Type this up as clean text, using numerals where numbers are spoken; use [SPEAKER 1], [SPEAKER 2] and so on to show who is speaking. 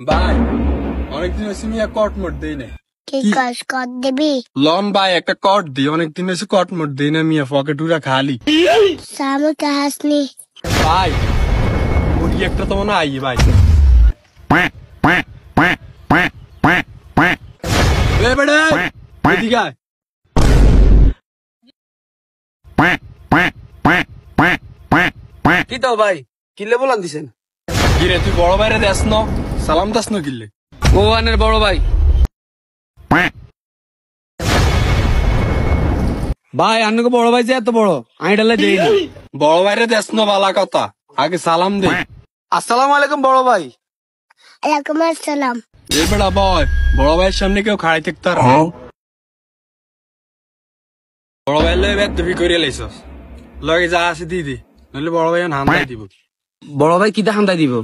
[SPEAKER 1] ভাই অনেকদিন হয়েছে মিয়া কট মোট দেই না।
[SPEAKER 2] কি কাজ কর দিবি?
[SPEAKER 1] লন ভাই একটা কট দি, অনেকদিন হয়েছে কট মোট দেই না মিয়া, পকেট উড়া খালি।
[SPEAKER 2] সামুকে হাসনি
[SPEAKER 1] ভাই ওই একটা তো মনে আই ভাই। এ বেড়ে এদিকে আয়।
[SPEAKER 3] কি তো ভাই কিল্লে বলান দিছেন?
[SPEAKER 1] কিরে তুই বড় ভাইরে দেস ন, সালাম দাস ন কিনলে?
[SPEAKER 3] ও আনের বড় ভাই। ভাই আন্নকে বড় ভাই যে এত বড় আমি ডালে দেই না।
[SPEAKER 1] বড় ভাইরে দেস ন বালা কথা, আগে সালাম দে।
[SPEAKER 3] আসসালামু আলাইকুম বড় ভাই।
[SPEAKER 2] ওয়ালাইকুম আসসালাম।
[SPEAKER 1] এ বেড়া বয়, বড় ভাইয়ের সামনে কেউ খাড়াই থাকতে আর বড় ভাই লয়ে বেদ তুমি করে লাইছস, লগে যা আছে দিদি, নইলে বড় ভাই হান্দাই দিব।
[SPEAKER 3] বড় ভাই কি দেখান দিব?